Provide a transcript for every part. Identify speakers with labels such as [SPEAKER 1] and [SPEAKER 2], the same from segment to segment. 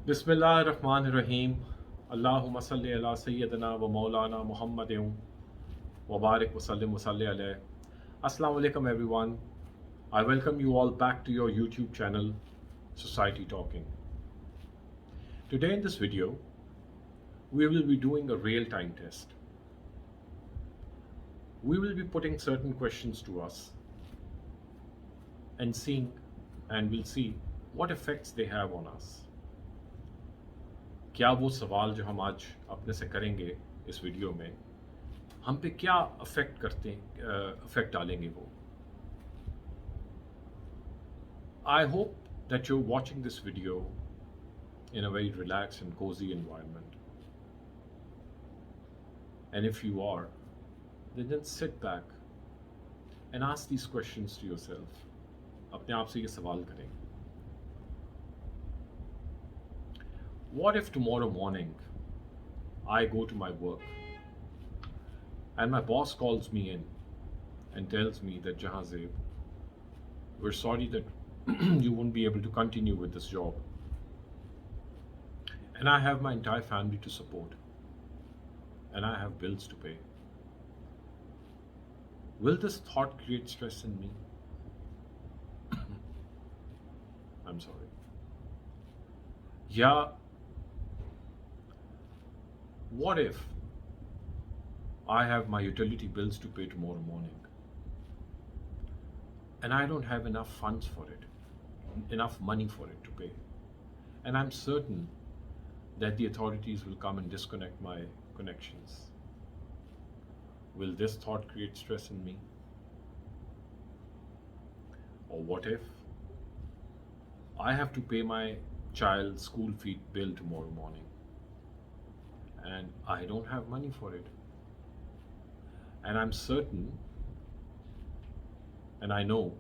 [SPEAKER 1] बिस्मिल्लाहिर्रहमानिर्रहीम अल्लाहुम्मा सल्लि अला सय्यदना व मौलाना मुहम्मद व बारिक वसल्लिम वसल्लि अलैहि. Assalamu alaikum everyone. I welcome you all back to your YouTube channel Society Talking. Today in this video we will be doing a real-time test. We will be putting certain questions to us and we'll see what effects they have on us. क्या वो सवाल जो हम आज अपने से करेंगे इस वीडियो में हम पे क्या अफेक्ट डालेंगे वो. I hope that you're watching this video in a very relaxed and cozy environment. And if you are, then just sit back and ask these questions to yourself. अपने आप से ये सवाल करें. What if tomorrow morning I go to my work and my boss calls me in and tells me that Jahazeb, we're sorry that you won't be able to continue with this job and I have my entire family to support and I have bills to pay. Will this thought create stress in me? I'm sorry. Yeah. What if I have my utility bills to pay tomorrow morning and I don't have enough funds for it, enough money for it to pay, and I'm certain that the authorities will come and disconnect my connections? Will this thought create stress in me? Or what if I have to pay my child's school fee bill tomorrow morning and I don't have money for it, and I'm certain and I know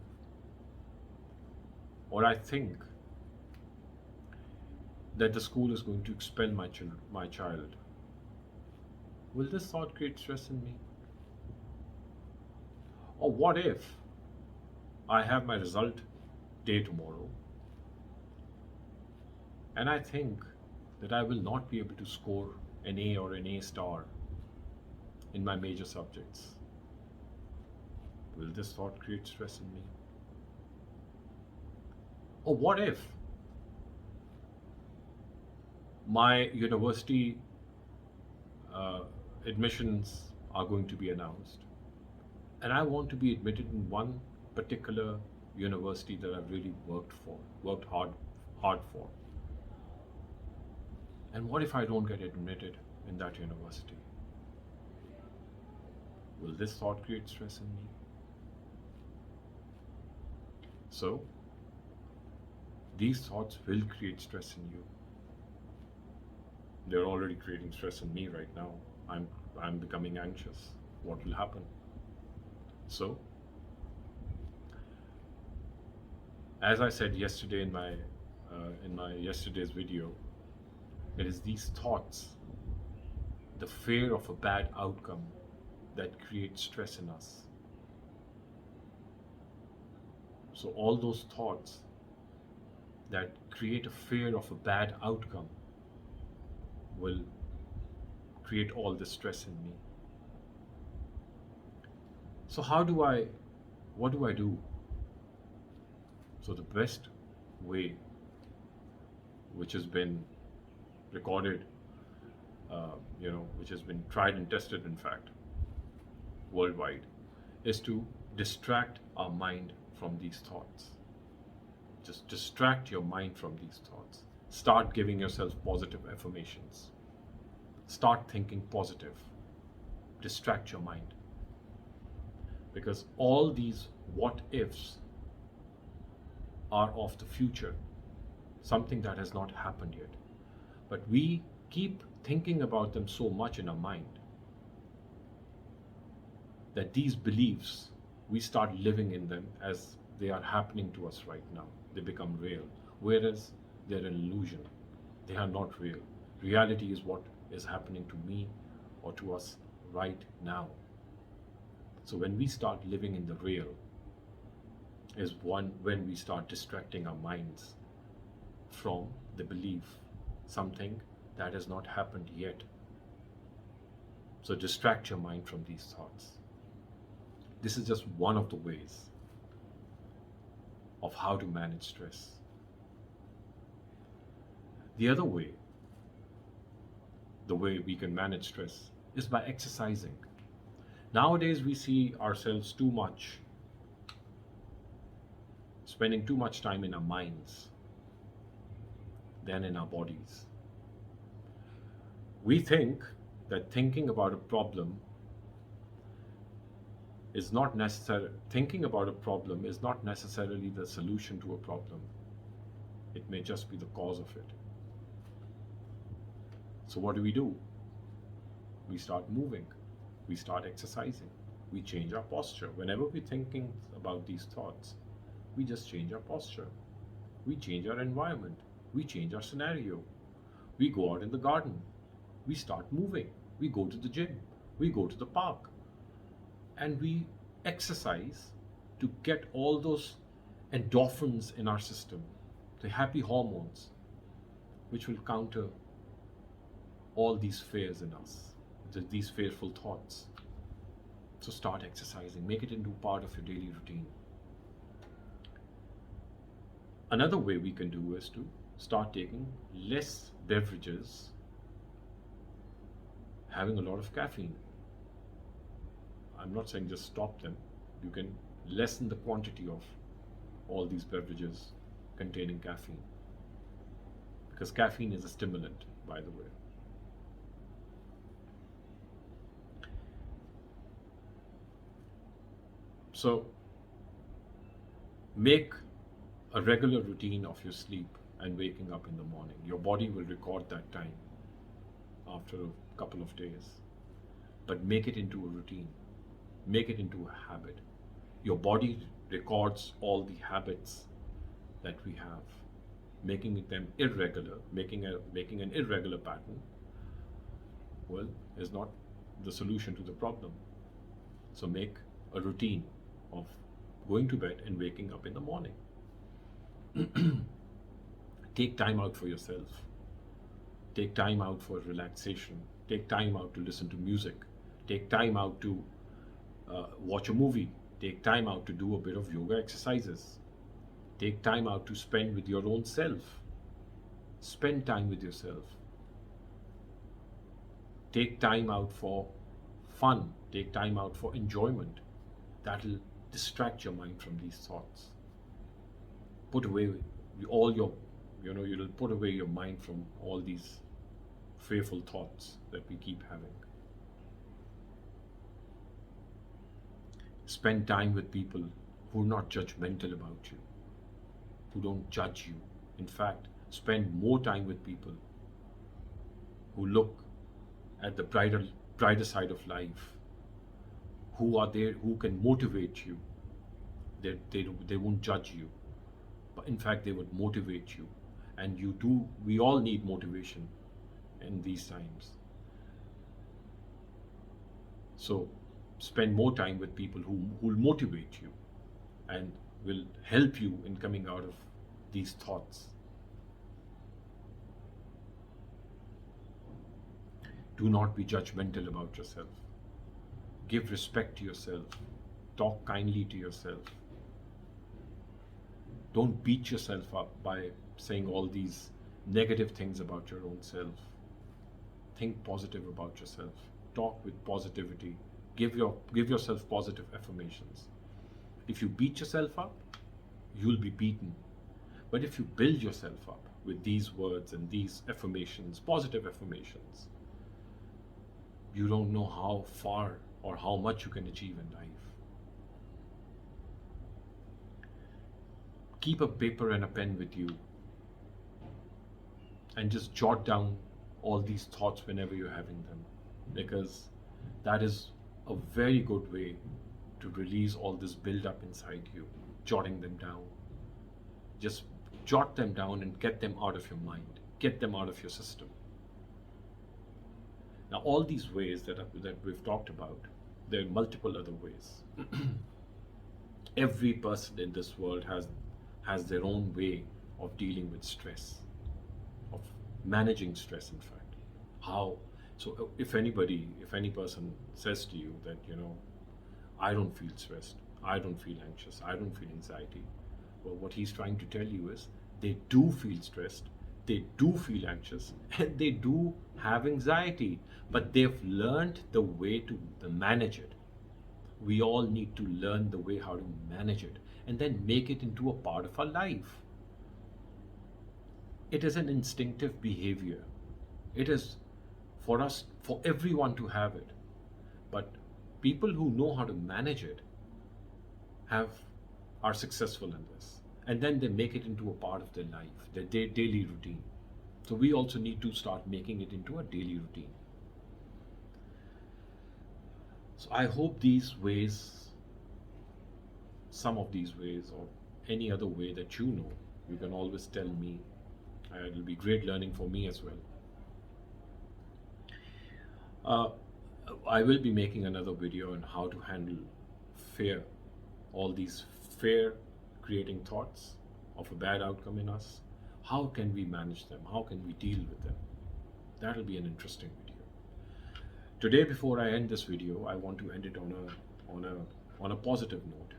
[SPEAKER 1] or I think that the school is going to expel my child? Will this thought create stress in me? Or what if I have my result day tomorrow and I think that I will not be able to score an A or an A star in my major subjects? Will this thought create stress in me? Or what if my university admissions are going to be announced and I want to be admitted in one particular university that I've really worked hard for? And what if I don't get admitted in that university? Will this thought create stress in me? So, these thoughts will create stress in you. They're already creating stress in me right now. I'm becoming anxious. What will happen? So, as I said yesterday in my yesterday's video, it is these thoughts, the fear of a bad outcome, that creates stress in us. So all those thoughts that create a fear of a bad outcome will create all this stress in me. So what do I do? So the best way, which has been recorded, which has been tried and tested, in fact, worldwide, is to distract our mind from these thoughts. Just distract your mind from these thoughts. Start giving yourself positive affirmations. Start thinking positive. Distract your mind. Because all these what ifs are of the future, something that has not happened yet. But we keep thinking about them so much in our mind that these beliefs, we start living in them as they are happening to us right now. They become real, whereas they're an illusion. They are not real. Reality is what is happening to me or to us right now. So when we start living in the real, when we start distracting our minds from the belief something that has not happened yet. So distract your mind from these thoughts. This is just one of the ways of how to manage stress. The other way, the way we can manage stress, is by exercising. Nowadays, we see ourselves too much, spending too much time in our minds than in our bodies. We think that thinking about a problem is not necessary. Thinking about a problem is not necessarily the solution to a problem. It may just be the cause of it. So what do? We start moving. We start exercising. We change our posture. Whenever we're thinking about these thoughts, we just change our posture. We change our environment. We change our scenario. We go out in the garden. We start moving. We go to the gym. We go to the park. And we exercise to get all those endorphins in our system, the happy hormones, which will counter all these fears in us, these fearful thoughts. So start exercising, make it into part of your daily routine. Another way we can do is to start taking less beverages having a lot of caffeine. I'm not saying just stop them. You can lessen the quantity of all these beverages containing caffeine, because caffeine is a stimulant, by the way. So make a regular routine of your sleep and waking up in the morning. Your body will record that time after a couple of days. But make it into a routine. Make it into a habit. Your body records all the habits that we have. Making them irregular, making an irregular pattern, well, is not the solution to the problem. So make a routine of going to bed and waking up in the morning. Take time out for yourself. Take time out for relaxation. Take time out to listen to music. Take time out to watch a movie. Take time out to do a bit of yoga exercises. Take time out to spend with your own self. Spend time with yourself. Take time out for fun. Take time out for enjoyment. That will distract your mind from these thoughts. Put away all your, you'll put away your mind from all these fearful thoughts that we keep having. Spend time with people who are not judgmental about you, who don't judge you. In fact, spend more time with people who look at the brighter side of life, who are there, who can motivate you. They won't judge you, but in fact they would motivate you. And we all need motivation in these times. So spend more time with people who will motivate you and will help you in coming out of these thoughts. Do not be judgmental about yourself. Give respect to yourself. Talk kindly to yourself. Don't beat yourself up by saying all these negative things about your own self. Think positive about yourself. Talk with positivity. Give yourself positive affirmations. If you beat yourself up, you'll be beaten. But if you build yourself up with these words and these affirmations, positive affirmations, you don't know how far or how much you can achieve in life. Keep a paper and a pen with you and just jot down all these thoughts whenever you're having them, because that is a very good way to release all this build up inside you. Jotting them down. Just jot them down and get them out of your mind. Get them out of your system. Now, all these ways that we've talked about, there are multiple other ways. Every person in this world has their own way of dealing with stress, of managing stress, in fact. How? So, if any person says to you that, I don't feel stressed, I don't feel anxious, I don't feel anxiety, well, what he's trying to tell you is they do feel stressed, they do feel anxious, and they do have anxiety, but they've learned the way to manage it. We all need to learn the way how to manage it and then make it into a part of our life. It is an instinctive behavior. It is for us, for everyone to have it. But people who know how to manage it have are successful in this. And then they make it into a part of their life, their daily routine. So we also need to start making it into a daily routine. So I hope these ways, some of these ways, or any other way that you can always tell me. It will be great learning for me as well. Uh, I will be making another video on how to handle fear, all these fear creating thoughts of a bad outcome in us. How can we manage them? How can we deal with them? That will be an interesting video. Today, before I end this video, I want to end it on a positive note.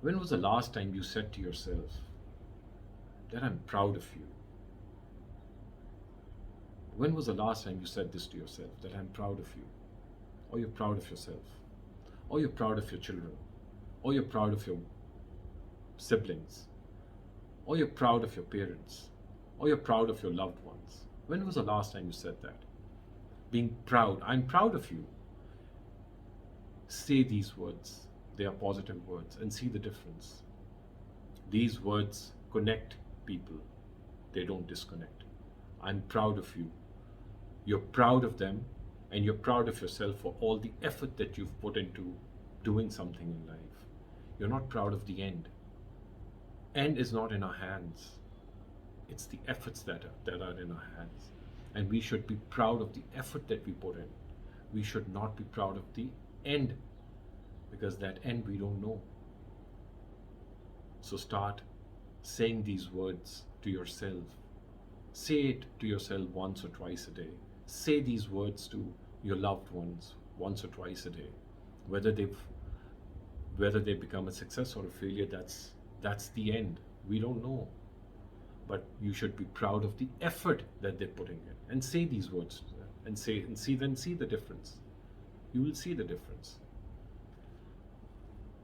[SPEAKER 1] When was the last time you said to yourself that I'm proud of you? When was the last time you said this to yourself, that I'm proud of you? Or you're proud of yourself? Or you're proud of your children? Or you're proud of your siblings? Or you're proud of your parents? Or you're proud of your loved ones? When was the last time you said that? Being proud, I'm proud of you. Say these words, they are positive words, and see the difference. These words connect people, they don't disconnect. I'm proud of you. You're proud of them, and you're proud of yourself for all the effort that you've put into doing something in life. You're not proud of the end. End is not in our hands. It's the efforts that are in our hands. And we should be proud of the effort that we put in. We should not be proud of the end, because that end we don't know. So start saying these words to yourself. Say it to yourself once or twice a day. Say these words to your loved ones once or twice a day. Whether they become a success or a failure, that's the end. We don't know. But you should be proud of the effort that they're putting in. And say these words to them. And see the difference. You will see the difference.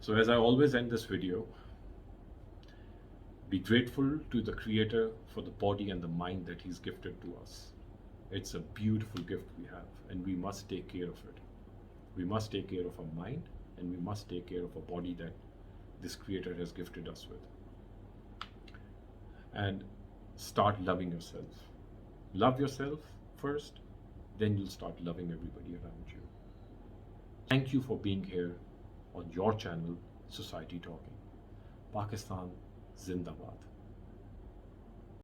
[SPEAKER 1] So as I always end this video, be grateful to the Creator for the body and the mind that He's gifted to us. It's a beautiful gift we have, and we must take care of it. We must take care of our mind, and we must take care of a body that this Creator has gifted us with. And start loving yourself. Love yourself first, then you'll start loving everybody around you. Thank you for being here on your channel, Society Talking. Pakistan Zindabad.